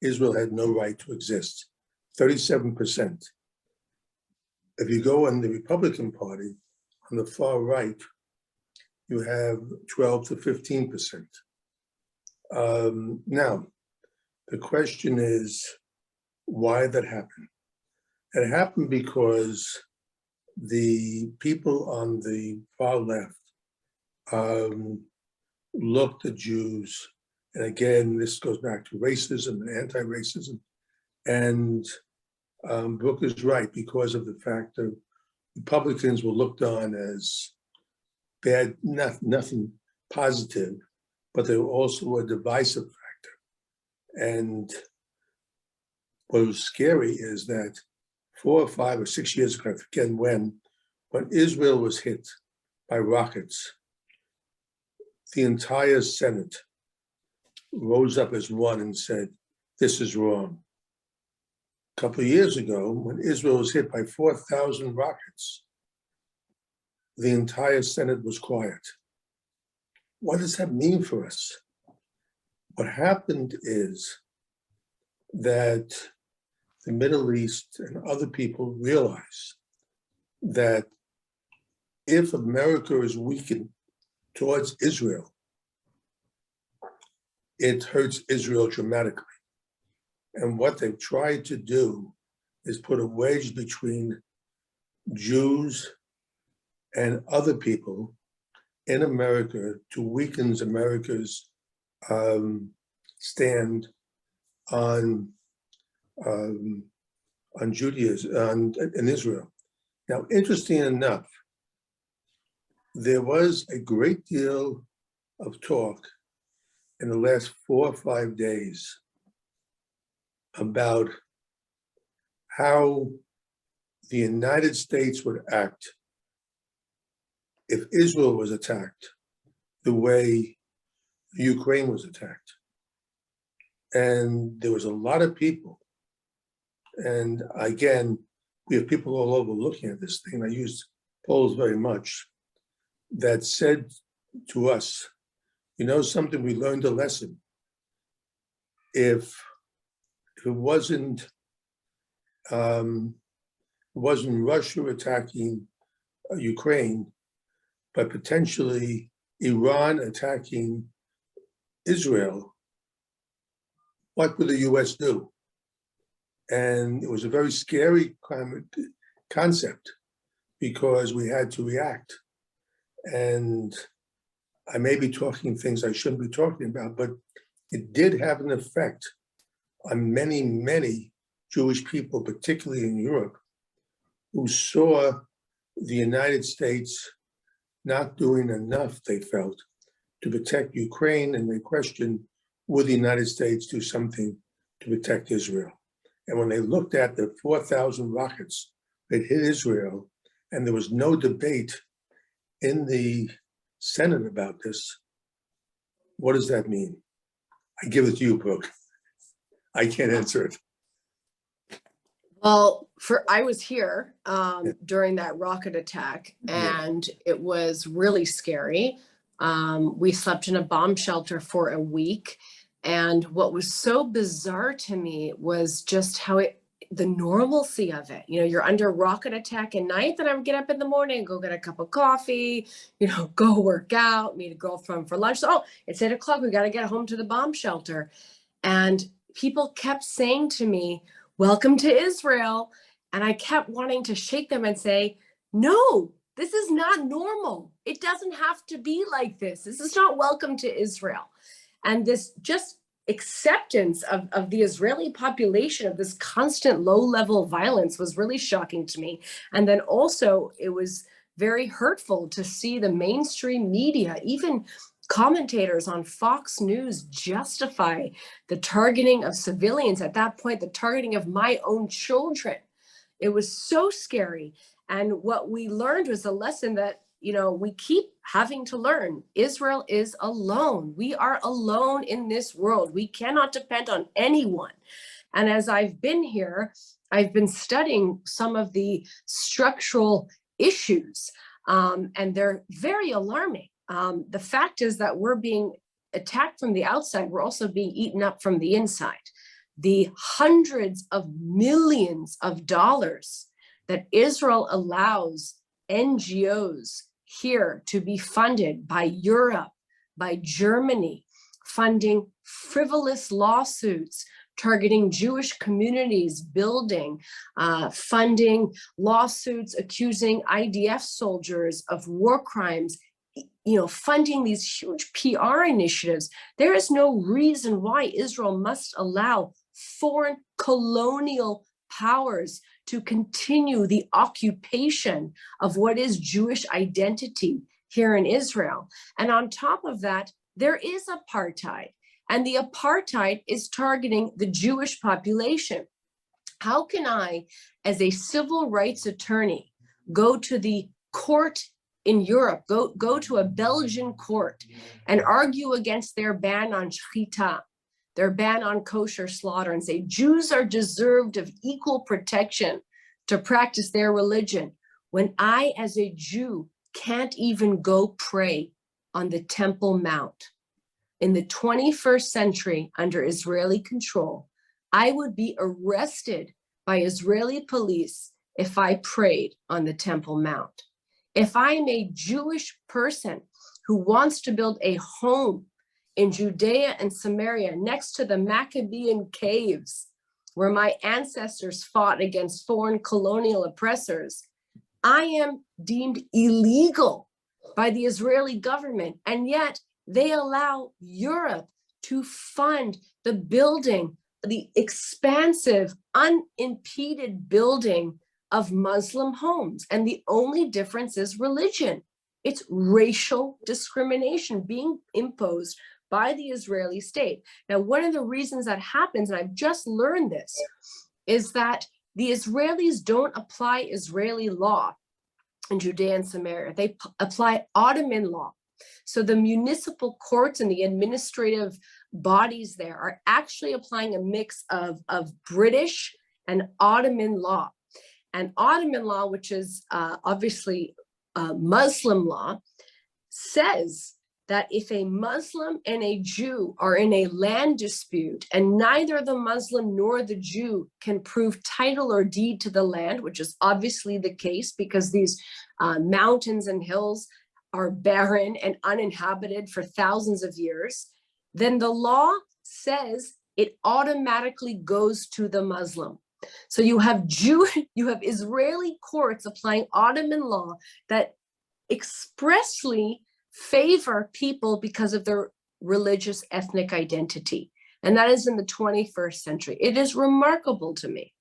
Israel had no right to exist. 37%. If you go on the Republican Party, on the far right, you have 12 to 15%. Now, the question is why that happened. It happened because the people on the far left looked at Jews, and again, this goes back to racism and anti-racism, and Brooke is right because of the fact that Republicans were looked on as bad, nothing positive, but they were also a divisive factor. And what was scary is that 4 or 5 or 6 years ago, I forget when Israel was hit by rockets, the entire Senate rose up as one and said, this is wrong. A couple of years ago, when Israel was hit by 4,000 rockets, the entire Senate was quiet. What does that mean for us? What happened is that the Middle East and other people realize that if America is weakened towards Israel, it hurts Israel dramatically. And what they've tried to do is put a wedge between Jews and other people in America to weaken America's stand on Judaism and Israel. Now, interesting enough, there was a great deal of talk in the last 4 or 5 days about how the United States would act if Israel was attacked the way Ukraine was attacked. And there was a lot of people, and again, we have people all over looking at this thing. I use polls very much, that said to us, you know something, we learned a lesson. If it wasn't Russia attacking Ukraine, but potentially Iran attacking Israel, what would the US do? And it was a very scary concept because we had to react. And I may be talking things I shouldn't be talking about, but it did have an effect on many, many Jewish people, particularly in Europe, who saw the United States not doing enough, they felt, to protect Ukraine, and they questioned, would the United States do something to protect Israel? And when they looked at the 4,000 rockets that hit Israel, and there was no debate in the Senate about this, what does that mean? I give it to you, Brooke. I can't answer it. Well, I was here during that rocket attack, and it was really scary. We slept in a bomb shelter for a week. And what was so bizarre to me was just how the normalcy of it. You know, you're under rocket attack at night, then I would get up in the morning, go get a cup of coffee, you know, go work out, meet a girlfriend for lunch. So, oh, it's 8 o'clock. We got to get home to the bomb shelter. And people kept saying to me, welcome to Israel. And I kept wanting to shake them and say, no, this is not normal. It doesn't have to be like this. This is not welcome to Israel. And this just acceptance of the Israeli population of this constant low-level violence was really shocking to me. And then also it was very hurtful to see the mainstream media, even commentators on Fox News, justify the targeting of civilians. At that point, the targeting of my own children. It was so scary. And what we learned was a lesson that, you know, we keep having to learn. Israel is alone. We are alone in this world. We cannot depend on anyone. And as I've been here, I've been studying some of the structural issues, and they're very alarming. The fact is that we're being attacked from the outside. We're also being eaten up from the inside. The hundreds of millions of dollars that Israel allows NGOs here to be funded by Europe, by Germany, funding frivolous lawsuits targeting Jewish communities, building, funding lawsuits accusing IDF soldiers of war crimes, you know, funding these huge PR initiatives. There is no reason why Israel must allow foreign colonial powers to continue the occupation of what is Jewish identity here in Israel. And on top of that, there is apartheid, and the apartheid is targeting the Jewish population. How can I, as a civil rights attorney, go to the court in Europe, go to a Belgian court and argue against their ban on shechita, their ban on kosher slaughter, and say Jews are deserved of equal protection to practice their religion, when I, as a Jew, can't even go pray on the Temple Mount? In the 21st century, under Israeli control, I would be arrested by Israeli police if I prayed on the Temple Mount. If I am a Jewish person who wants to build a home in Judea and Samaria next to the Maccabean caves, where my ancestors fought against foreign colonial oppressors, I am deemed illegal by the Israeli government. And yet they allow Europe to fund the building, the expansive, unimpeded building of Muslim homes. And the only difference is religion. It's racial discrimination being imposed by the Israeli state. Now, one of the reasons that happens, and I've just learned this, is that the Israelis don't apply Israeli law in Judea and Samaria. They apply Ottoman law. So the municipal courts and the administrative bodies there are actually applying a mix of British and Ottoman law. And Ottoman law, which is obviously Muslim law, says that if a Muslim and a Jew are in a land dispute and neither the Muslim nor the Jew can prove title or deed to the land, which is obviously the case because these mountains and hills are barren and uninhabited for thousands of years, then the law says it automatically goes to the Muslim. So you have Israeli courts applying Ottoman law that expressly favor people because of their religious ethnic identity. And that is in the 21st century. It is remarkable to me.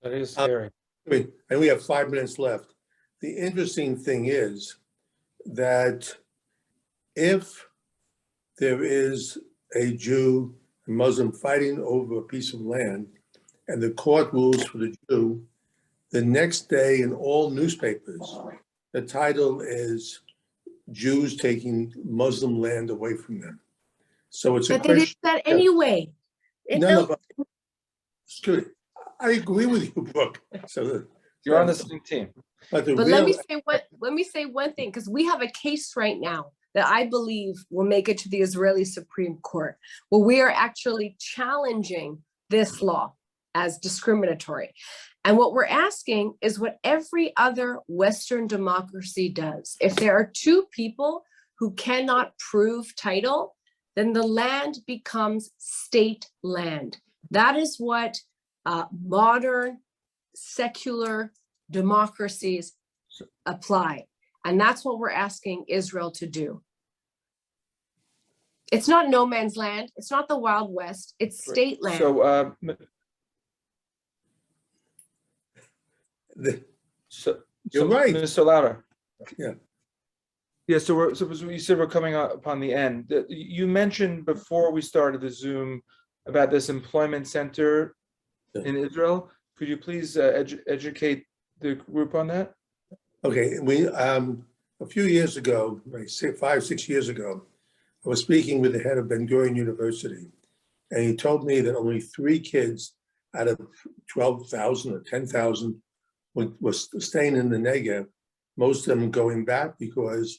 That is scary. And we have 5 minutes left. The interesting thing is, that if there is a Jew and Muslim fighting over a piece of land and the court rules for the Jew, the next day in all newspapers, the title is Jews taking Muslim land away from them. So it's a But they did question. that anyway. No, but excuse me. I agree with you, Brooke. So You're on the same team. but the But real, let me say one thing, because we have a case right now that I believe will make it to the Israeli Supreme Court, where we are actually challenging this law as discriminatory. And what we're asking is what every other Western democracy does. If there are two people who cannot prove title, then the land becomes state land. That is what modern secular democracies apply. And that's what we're asking Israel to do. It's not no man's land. It's not the Wild West. It's state land. So, you're right. Mr. Lauder. Yeah. Yeah, so you said we're coming up upon the end. You mentioned before we started the Zoom about this employment center in Israel. Could you please educate the group on that? Okay, we a few years ago, like 5, 6 years ago, I was speaking with the head of Ben Gurion University, and he told me that only 3 kids out of 12,000 or 10,000 was staying in the Negev. Most of them going back because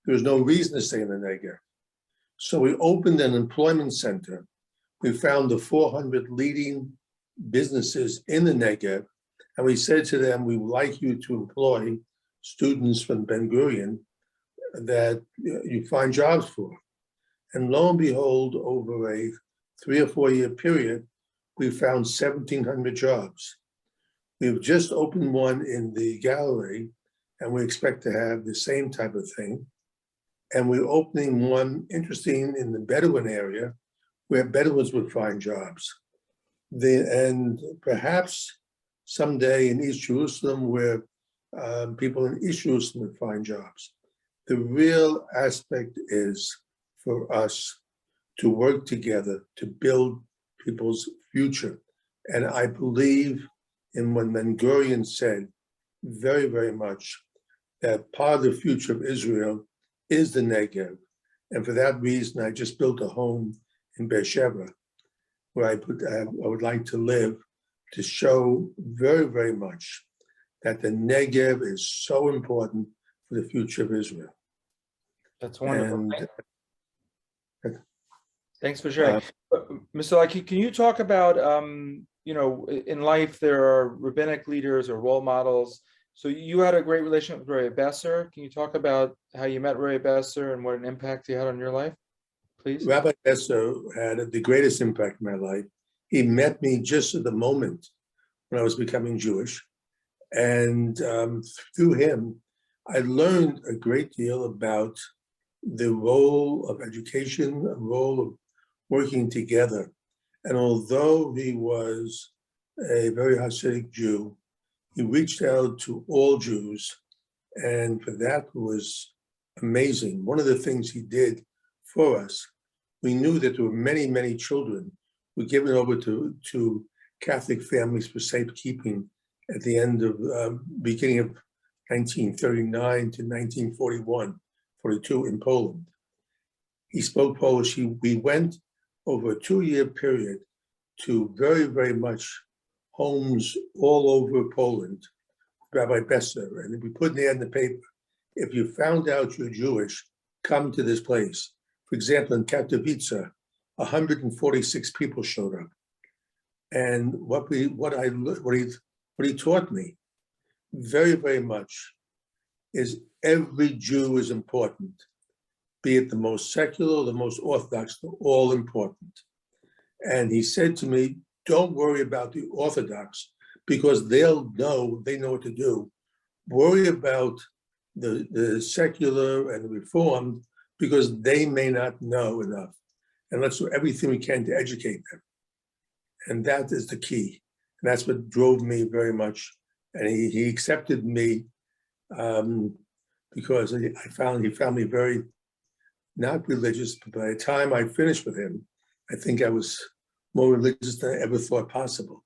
there was no reason to stay in the Negev. So we opened an employment center. We found the 400 leading businesses in the Negev, and we said to them, we would like you to employ students from Ben Gurion that you find jobs for. And lo and behold, over a 3 or 4 year period, we found 1,700 jobs. We've just opened one in the gallery, and we expect to have the same type of thing. And we're opening one interesting in the Bedouin area where Bedouins would find jobs. And perhaps someday in East Jerusalem where people in East Jerusalem would find jobs. The real aspect is for us to work together to build people's future. And I believe in what Ben Gurion said very, very much, that part of the future of Israel is the Negev. And for that reason, I just built a home in Beersheba, where I would like to live, to show very, very much that the Negev is so important for the future of Israel. That's wonderful. And, Thanks for sharing. Mr. Laki, can you talk about, in life, there are rabbinic leaders or role models. So you had a great relationship with Rabbi Besser. Can you talk about how you met Rabbi Besser and what an impact he had on your life, please? Rabbi Besser had the greatest impact in my life. He met me just at the moment when I was becoming Jewish. And through him, I learned a great deal about the role of education, a role of working together. And although he was a very Hasidic Jew, he reached out to all Jews, and for that was amazing. One of the things he did for us, we knew that there were many, many children who were given over to Catholic families for safekeeping at the end of, beginning of 1939 to 1941, 42 in Poland. He spoke Polish. We went over a 2-year period to very, very much homes all over Poland, Rabbi Besser, and we put an ad in the paper. If you found out you're Jewish, come to this place. For example, in Katowice, 146 people showed up. And what he taught me very, very much is every Jew is important, be it the most secular or the most Orthodox, they're all important. And he said to me, don't worry about the Orthodox because they know what to do. Worry about the secular and the Reformed because they may not know enough. And let's do everything we can to educate them. And that is the key. And that's what drove me very much. And he accepted me because he found me very not religious, but by the time I finished with him, I think I was more religious than I ever thought possible.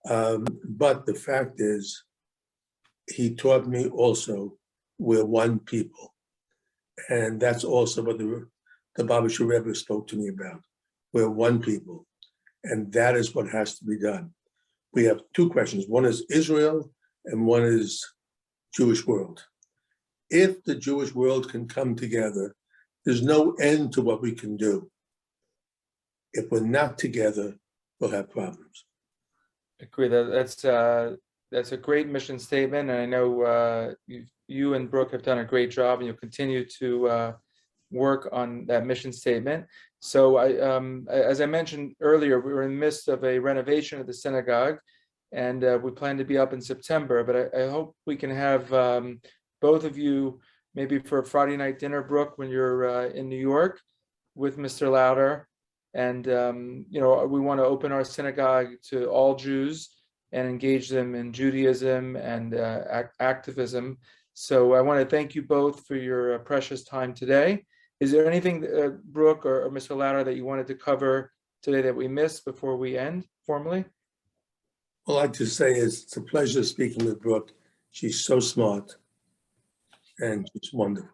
But the fact is, he taught me also we're one people. And that's also what the Babasha Rebbe spoke to me about. We're one people. And that is what has to be done. We have two questions. One is Israel and one is Jewish world. If the Jewish world can come together, there's no end to what we can do. If we're not together, we'll have problems. Agree. That's a great mission statement, and I know you and Brooke have done a great job, and you'll continue to work on that mission statement. So, as I mentioned earlier, we were in the midst of a renovation of the synagogue, and we plan to be up in September. But I hope we can have both of you maybe for a Friday night dinner, Brooke, when you're in New York with Mr. Lauder. And, we want to open our synagogue to all Jews and engage them in Judaism and activism. So I want to thank you both for your precious time today. Is there anything, Brooke or Mr. Lauder, that you wanted to cover today that we missed before we end formally? All I'd like to say is it's a pleasure speaking with Brooke. She's so smart and she's wonderful.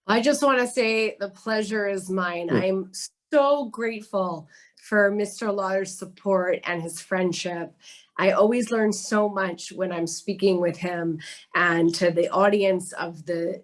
I just want to say the pleasure is mine. I'm so grateful for Mr. Lauder's support and his friendship. I always learn so much when I'm speaking with him, and to the audience of the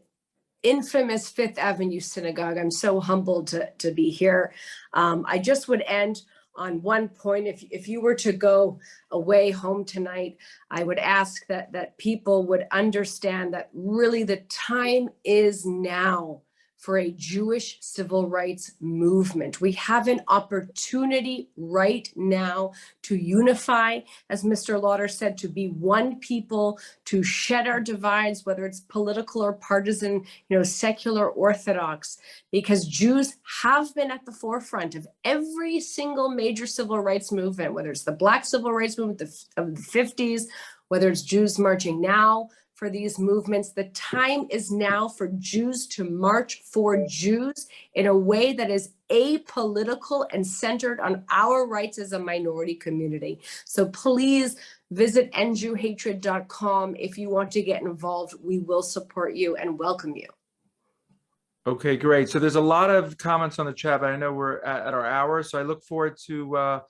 infamous Fifth Avenue Synagogue, I'm so humbled to be here. I just would end on one point. If you were to go away home tonight, I would ask that people would understand that really the time is now for a Jewish civil rights movement. We have an opportunity right now to unify, as Mr. Lauder said, to be one people, to shed our divides, whether it's political or partisan, secular, orthodox, because Jews have been at the forefront of every single major civil rights movement, whether it's the Black civil rights movement of the 50s, whether it's Jews marching now for these movements. The time is now for Jews to march for Jews in a way that is apolitical and centered on our rights as a minority community. So please visit endjewhatred.com if you want to get involved. We will support you and welcome you. Okay, great. So there's a lot of comments on the chat, but I know we're at our hour. So I look forward to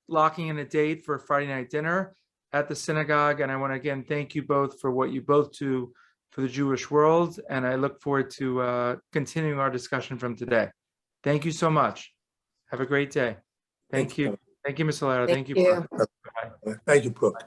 locking in a date for Friday night dinner at the synagogue. And I want to again thank you both for what you both do for the Jewish world. And I look forward to continuing our discussion from today. Thank you so much. Have a great day. Thank you. Thank you, Mr. Lauder. Thank you. Thank you. Thank you, Brooke.